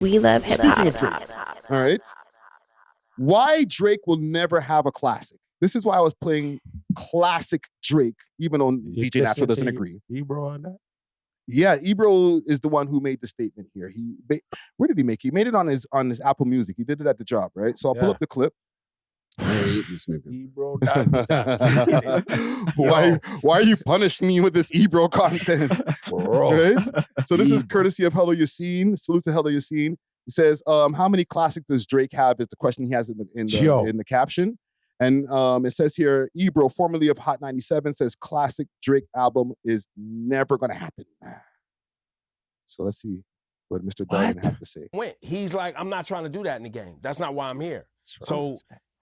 We love hip Speaking of hop. Drake, all right. Why Drake will never have a classic. This is why I was playing classic Drake, even though DJ Natural doesn't agree. Ebro on that? Yeah, Ebro is the one who made the statement here. Where did he make it? He made it on his Apple Music. He did it at the job, right? So I'll pull up the clip. I hate this nigga. Ebro. Why are you punishing me with this Ebro content? Right? So this is courtesy of Hello Yassine. Salute to Hello Yassine. He says, how many classics does Drake have is the question he has in the caption. And it says here, Ebro, formerly of Hot 97, says classic Drake album is never going to happen. So let's see what Mr. Darden has to say. He's like, I'm not trying to do that in the game. That's not why I'm here. So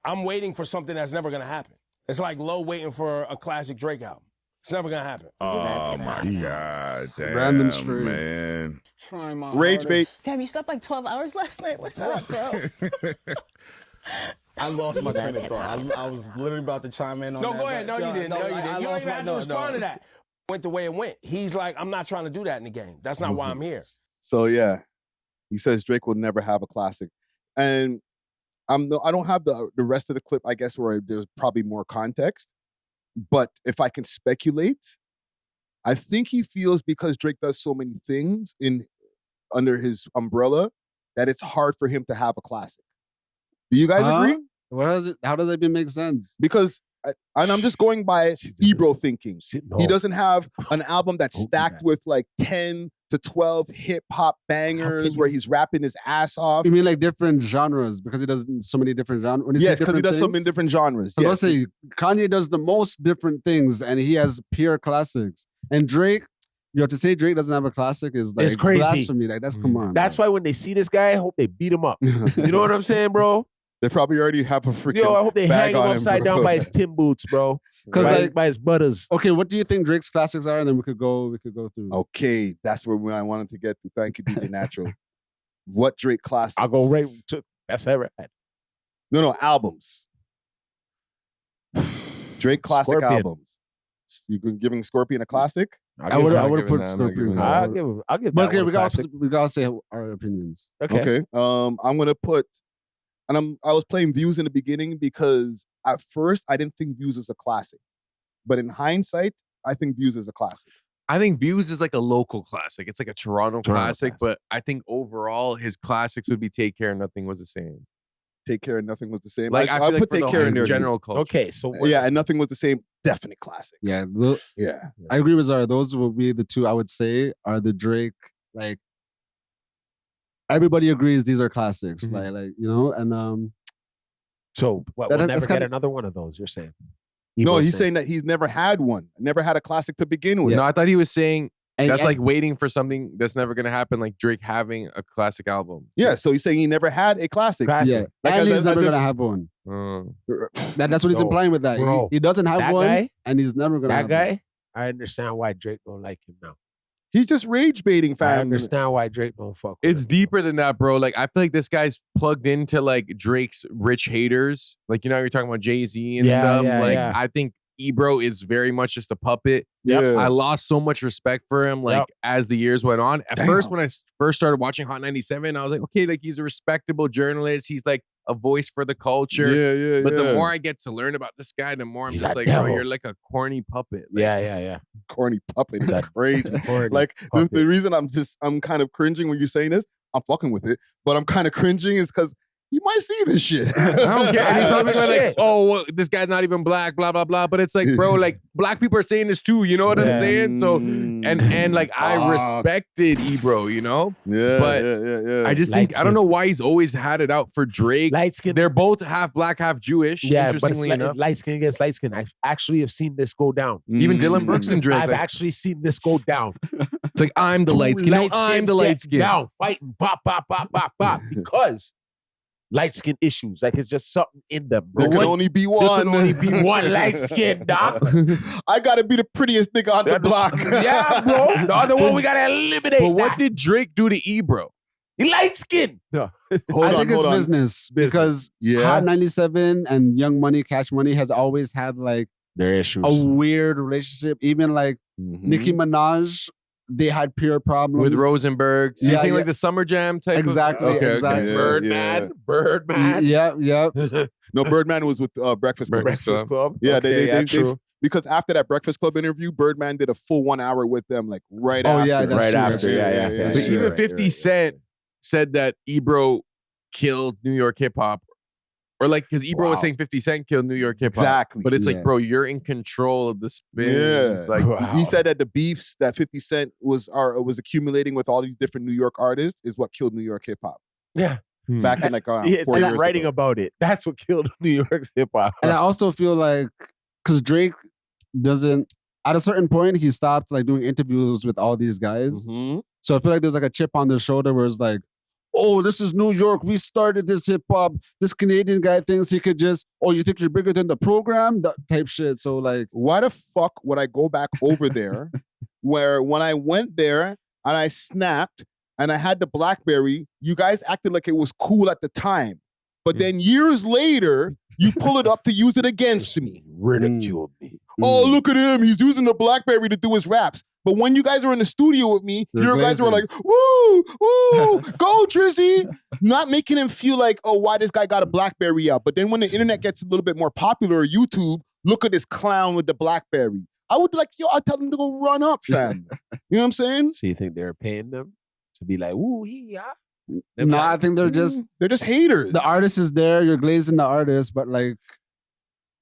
I'm waiting for something that's never going to happen. It's like Low waiting for a classic Drake album. It's never going to happen. Oh, my God. Damn, random stream, man. Rage bait. Damn, you slept like 12 hours last night? What's up, bro? I lost my train of thought. I was literally about to chime in on that. No, go ahead. No, you didn't. No, you didn't. You don't even have to respond to that. Went the way it went. He's like, I'm not trying to do that in the game. That's not why I'm here. So, yeah. He says Drake will never have a classic. And I don't have the rest of the clip, I guess, where there's probably more context. But if I can speculate, I think he feels because Drake does so many things under his umbrella that it's hard for him to have a classic. Do you guys agree? How does that even make sense? Because, and I'm just going by Ebro thinking. He doesn't have an album that's stacked with like 10 to 12 hip hop bangers where he's rapping his ass off. You mean like different genres because he does so many different genres? Yes, because he does so many different genres. Yes. Let's say Kanye does the most different things and he has pure classics. And Drake, to say Drake doesn't have a classic is like it's crazy. Blasphemy. Like that's come on. That's why when they see this guy, I hope they beat him up. You know what I'm saying, bro? They probably already have a freaking I hope they hang him on upside down by his Tim boots, bro. Because by his butters. Okay, what do you think Drake's classics are? And then we could go through. Okay, that's where I wanted to get to. Thank you, DJ Natural. What Drake classics? I'll go right to that's right. No, albums. Drake classic Scorpion. albums. You giving Scorpion a classic? I would have put Scorpion. I'll give. But okay, we gotta say our opinions. Okay. I'm gonna put. And I was playing Views in the beginning because at first I didn't think Views is a classic. But in hindsight, I think Views is a classic. I think Views is like a local classic. It's like a Toronto classic, but I think overall his classics would be Take Care and Nothing Was the Same. Take Care and Nothing Was the Same. Like I'll put Take Care in there general culture. Okay, so and Nothing Was the Same. Definite classic. Yeah. I agree with Zara. Those will be the two I would say are the Drake, like, everybody agrees these are classics, and so we'll never get another one of those. You're saying? No, he's saying that he's never had one, never had a classic to begin with. No, I thought he was saying that's like waiting for something that's never going to happen, like Drake having a classic album. Yeah, so he's saying he never had a classic. Yeah, and he's never going to have one. That's what he's implying with that. Bro, he doesn't have one, and he's never going to have one. That guy, I understand why Drake don't like him now. He's just rage baiting, fam. I understand why Drake don't fuck with It's him. deeper than that, bro. Like, I feel like this guy's plugged into, like, Drake's rich haters. Like, you're talking about Jay-Z and stuff. I think Ebro is very much just a puppet. Yep. I lost so much respect for him, as the years went on. At first, when I first started watching Hot 97, I was like, okay, like, he's a respectable journalist. He's, like, a voice for the culture. Yeah. But the more I get to learn about this guy, the more I'm just like, bro, you're like a corny puppet. Like, yeah. Corny puppet is crazy. Like, the reason I'm kind of cringing when you're saying this, I'm fucking with it, but I'm kind of cringing is because you might see this shit. I don't care. And he's probably like, oh, well, this guy's not even black, blah, blah, blah. But it's like, bro, like, black people are saying this too. You know what I'm saying? So, and like, I respected Ebro, But I just think, I don't know why he's always had it out for Drake. Light skin. They're both half black, half Jewish. Yeah, but it's enough. light skin against light skin. I actually have seen this go down. Even Dylan Brooks and Drake. I've actually seen this go down. It's like, I'm the light skin. No, I'm the light skin. Down, fighting, pop, because light skin issues. Like, it's just something in them, bro. There can only be one. There can only be one light skin, doc. I gotta be the prettiest nigga on the block. Yeah, bro. The other one, we gotta eliminate. But what did Drake do to Ebro? He light skin. I think it's business because Hot 97 and Young Money, Cash Money has always had like their issues. A weird relationship. Even like Nicki Minaj they had peer problems with Rosenberg. So you think Yeah. like the Summer Jam type? Exactly, Okay, exactly. Birdman. Birdman. Yeah. No, Birdman was with Breakfast Club. Breakfast Club. Yeah, Okay, they true. because after that Breakfast Club interview, Birdman did a full 1 hour with them, like right Oh, after. yeah, that's Right true, after, that's true. yeah. But That's even right, 50 right. Cent said that Ebro killed New York hip hop. Or like, because Ebro was Wow. saying 50 Cent killed New York hip hop. Exactly. But it's Yeah. like, bro, you're in control of the spin. Yeah. It's like, He said that the beefs that 50 Cent was accumulating with all these different New York artists is what killed New York hip hop. Yeah. Back in like It's 4 not years writing ago. about it. That's what killed New York's hip hop. And I also feel like, because Drake doesn't, at a certain point, he stopped like doing interviews with all these guys. Mhm. So I feel like there's like a chip on their shoulder where it's like, oh, this is New York. We started this hip hop. This Canadian guy thinks he could just, oh, you think you're bigger than the program? That type shit. So like, Why the fuck would I go back over there where when I went there and I snapped and I had the BlackBerry, you guys acted like it was cool at the time. But then years later, you pull it up to use it against me. Ridiculed me. Oh, look at him. He's using the BlackBerry to do his raps. But when you guys were in the studio with me, They're you guys were glazing. like, woo, woo, go Trizzy. Not making him feel like, oh, why this guy got a BlackBerry out. But then when the internet gets a little bit more popular, or YouTube, look at this clown with the BlackBerry. I would be like, yo, I'd tell him to go run up, fam. You know what I'm saying? So you think they're paying them to be like, ooh, yeah? no, I think they're just, They're just haters. the artist is there, you're glazing the artist, but like,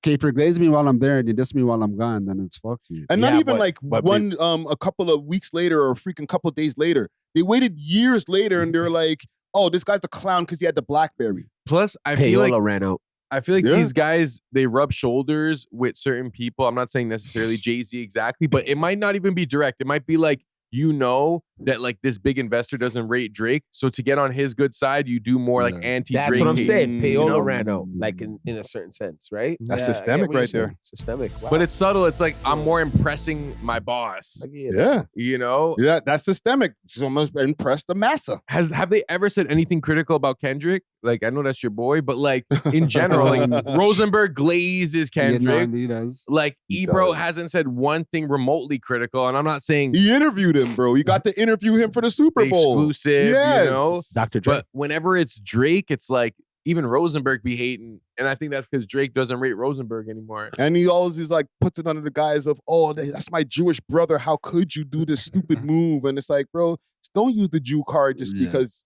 okay, if you're glazing me while I'm there and you diss me while I'm gone, then it's fuck you. And not Yeah, even but- like but one, a couple of weeks later or a freaking couple of days later. They waited years later and they're like, oh, this guy's a clown because he had the BlackBerry. plus, I feel Payola like ran out. Yeah. these guys, they rub shoulders with certain people. I'm not saying necessarily Jay-Z exactly, but it might not even be direct. It might be like, you know that like this big investor doesn't rate Drake. So to get on his good side, you do more like Yeah. anti-Drake. That's what I'm hate. saying. Payola you know? ran out, like in a certain sense, right? That's Yeah, I get systemic what you're right there. saying. Systemic. Wow. But it's subtle. It's like, I'm more impressing my boss. I get it. Yeah. You know? Yeah, that's systemic. So must impress the massa. Have they ever said anything critical about Kendrick? Like, I know that's your boy, but like in general, like Rosenberg glazes Yeah, Kendrick. no, he does. Like He Ebro does. hasn't said one thing remotely critical, and I'm not saying He interviewed him, bro. You got to interview him for the Super Bowl. exclusive, Yes. you know. Dr. Dre. But whenever it's Drake, it's like even Rosenberg be hating, and I think that's because Drake doesn't rate Rosenberg anymore. And he always is like puts it under the guise of, oh, that's my Jewish brother. How could you do this stupid move? And it's like, bro, don't use the Jew card just Yeah. because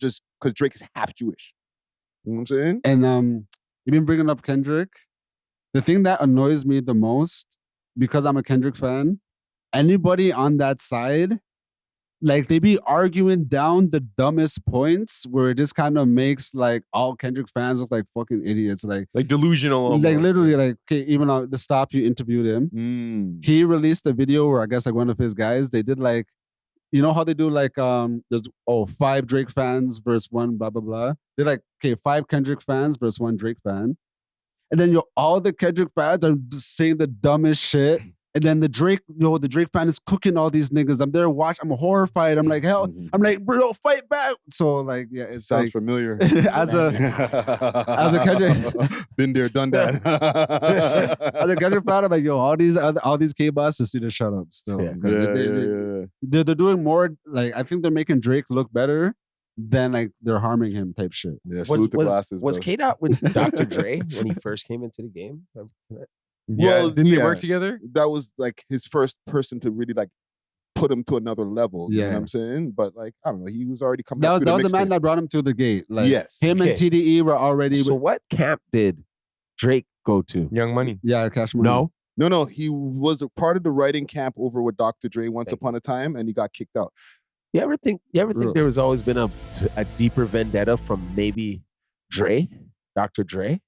just because Drake is half Jewish. You know what I'm saying? And you've been bringing up Kendrick. The thing that annoys me the most, because I'm a Kendrick fan, anybody on that side, like they be arguing down the dumbest points where it just kind of makes like all Kendrick fans look like fucking idiots. Like Delusional. almost. literally, like, okay, even on the stop you interviewed him, he released a video where I guess like one of his guys, they did like, you know how they do like there's 5 Drake fans versus 1 blah blah blah. They're like, okay, 5 Kendrick fans versus 1 Drake fan. And then all the Kendrick fans are just saying the dumbest shit. And then the Drake fan is cooking all these niggas. I'm there watching, I'm horrified. I'm like, hell, I'm like, bro, fight back. So like, yeah, it Sounds like, familiar. as a Kendrick, Been there, done that. as a Kendrick fan, I'm like, yo, all these K-boss just need to shut up still. Yeah. 'Cause they're doing more, like, I think they're making Drake look better than like they're harming him type shit. Yeah, salute the glasses, was bro. K-Dot with Dr. Dre when he first came into the game? Yeah, Well, didn't they yeah. work together? That was like his first person to really like put him to another level. You know Yeah. what I'm saying? But like, I don't know, he was already coming That up was, through that was the man mixtape. that brought him to the gate. Like, Yes. him Okay. and TDE were already. So what camp did Drake go to? Young Money. Yeah, Cash Money. No. No, he was a part of the writing camp over with Dr. Dre once upon a time, and he got kicked out. You ever think there was always been a deeper vendetta from maybe Dre, Dr. Dre?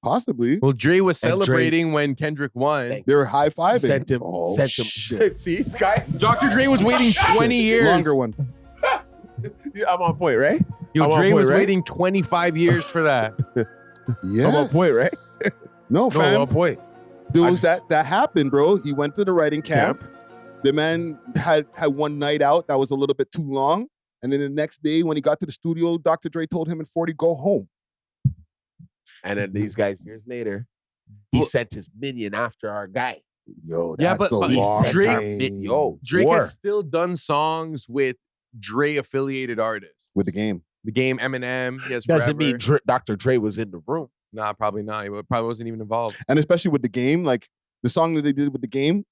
Possibly. Well, Dre was And Dre- celebrating when Kendrick won. They were high-fiving. Sent him. Oh, sent him. shit. See, this guy. Dr. Dre was waiting 20 years. Longer one. I'm on point, right? Yo, I'm on Dre point, was right? waiting 25 years for that. Yes. I'm on point, right? No, No, fam. on point. There I was just- that happened, bro. He went to the writing camp. The man had one night out that was a little bit too long. And then the next day when he got to the studio, Dr. Dre told him and 40, go home. And then these guys, years later, he sent his minion after our guy. Yo, Yeah, that's but a long Drake- time. Drake War. has still done songs with Dre affiliated artists. With the game. The game, Eminem. He has Doesn't Forever. mean Dr. Dre was in the room. Nah, probably not. He probably wasn't even involved. And especially with the game, like the song that they did with the game,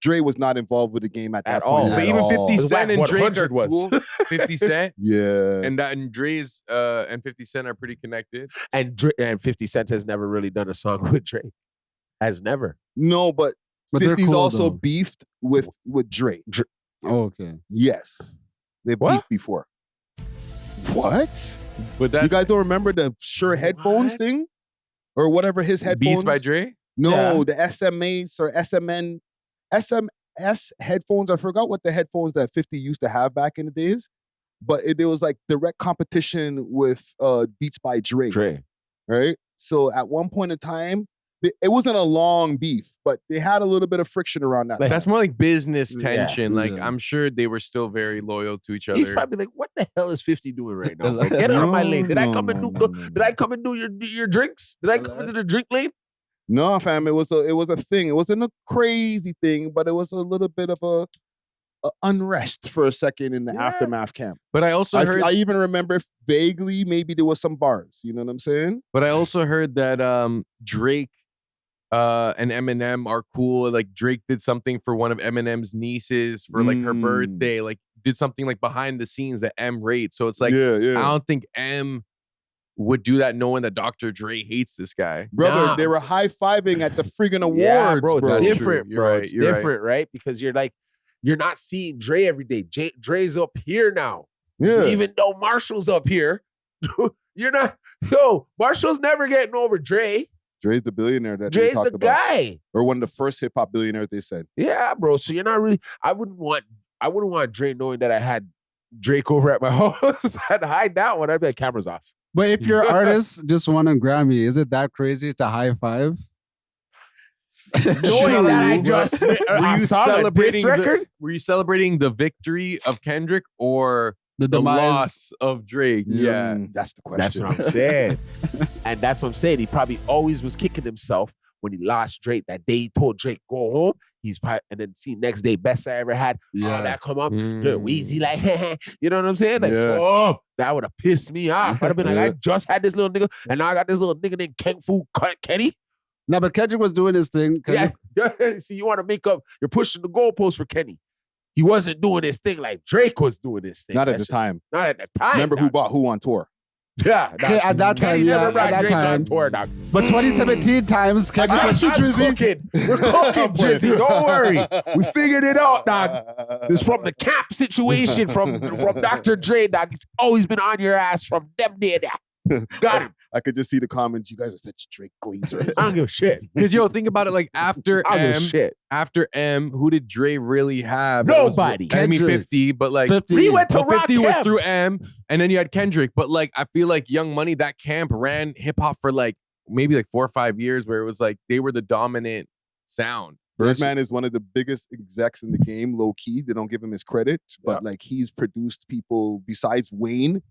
Dre was not involved with the game at that At point. all. But at even all. 50 Cent and What Drake 100 are was. cool. 50 Cent Yeah. and Dre's and 50 Cent are pretty connected. And 50 Cent has never really done a song with Dre. Has never. No, but they're 50's cool, also though. beefed with Dre. Oh, okay. Yes. They What? beefed before. What? But that's You guys don't remember the Shure headphones thing? Or whatever his headphones? Beast by Dre. No, the SMAs or SMS headphones. I forgot what the headphones that 50 used to have back in the days. But it was like direct competition with Beats by Dre. Right? So at one point in time, it wasn't a long beef, but they had a little bit of friction around that. That's more like business Yeah. tension. Like Yeah. I'm sure they were still very loyal to each other. He's probably like, what the hell is 50 doing right now? Bro? Get out of my lane. Did I come and do your drinks? Did I come into the drink lane? No, fam, it was a thing. It wasn't a crazy thing, but it was a little bit of a unrest for a second in the aftermath camp. But I also heard I even remember vaguely maybe there was some bars. You know what I'm saying? But I also heard that Drake and Eminem are cool. Like Drake did something for one of Eminem's nieces for like her birthday. Like did something like behind the scenes that M rates. So it's like yeah. I don't think M would do that knowing that Dr. Dre hates this guy. Brother, Nah. they were high-fiving at the friggin' awards, Yeah, bro, it's bro. That's different, true. bro. You're right, It's you're right. different, right? Because you're not seeing Dre every day. Dre's up here now. Yeah. Even though Marshall's up here, you're not. Yo, Marshall's never getting over Dre. Dre's the billionaire that they Dre's talked the about. guy. Or one of the first hip-hop billionaires they said. Yeah, bro. So you're not really. I wouldn't want Dre knowing that I had Drake over at my house. I'd hide that one. I'd be like, cameras off. But if your artist just won a Grammy, is it that crazy to high five? Knowing that I just Were I you saw the diss record. Were you celebrating the victory of Kendrick or The the demise. loss of Drake? Yeah. That's the question. That's what I'm saying. And that's what I'm saying. He probably always was kicking himself when he lost Drake. That day he told Drake, go home. He's probably, and then see next day, best I ever had. Yeah. Oh, that come up. Mm. Wheezy, like, you know what I'm saying? Like, Yeah. oh, that would have pissed me off. I'd have been like, Yeah. I just had this little nigga, and now I got this little nigga named Ken Fu Kenny. No, but Kendrick was doing his thing. Yeah. See, you want to make up, you're pushing the goalpost for Kenny. He wasn't doing his thing like Drake was doing his thing. Not at That the shit- time. Not at the time. Remember who dog. bought who on tour? Yeah. Okay, at that time, Kenny yeah, never at brought that Drake on time. tour, dog. But 2017 times, Kendrick I'm was cooking. We're cooking, Drizzy. Don't worry. We figured it out, dog. This from the cap situation from Dr. Dre, dog. It's always been on your ass from them there. Got him. I could just see the comments. You guys are such Drake glazers. I don't give a shit. Because yo, think about it. Like after I don't give a M, shit. after M, who did Dre really have? That was- Nobody. I mean, Kendrick. 50, but like 50. We went to well, 50 was Rakim. through M, and then you had Kendrick. But like, I feel like Young Money, that camp ran hip hop for like maybe like 4 or 5 years, where it was like they were the dominant sound. Birdman is one of the biggest execs in the game, low key. They don't give him his credit, but like he's produced people besides Wayne,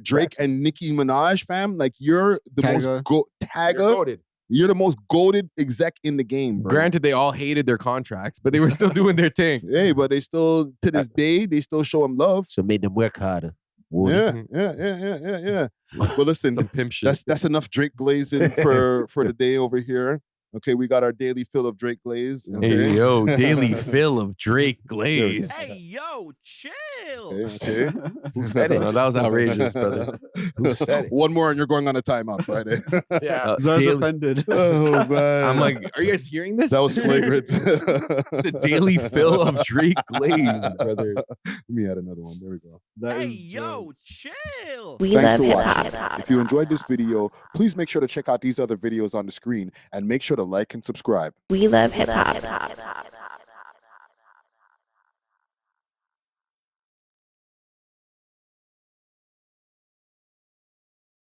Drake and Nicki Minaj, fam. Like you're the Tyga. most Tyga. You're the most goated exec in the game, bro. Granted, they all hated their contracts, but they were still doing their thing. Hey, but they still to this day they still show him love. So made them work harder. Yeah. But listen, Some pimp shit. that's enough Drake glazing for the day over here. Okay, we got our daily fill of Drake glaze. Okay? Hey yo, daily fill of Drake glaze. Hey, yo, chill. Okay. Who said it? No, that was outrageous, brother. Who said it? One more and you're going on a timeout Friday. Yeah. Zar's daily- offended. Oh man. I'm like, are you guys hearing this? that was flagrant. It's a daily fill of Drake glaze, brother. Let me add another one. There we go. Hey, yo, chill. We Thanks love for hip watching. hop. If you enjoyed this video, please make sure to check out these other videos on the screen and make sure to like and subscribe. We love hip hop.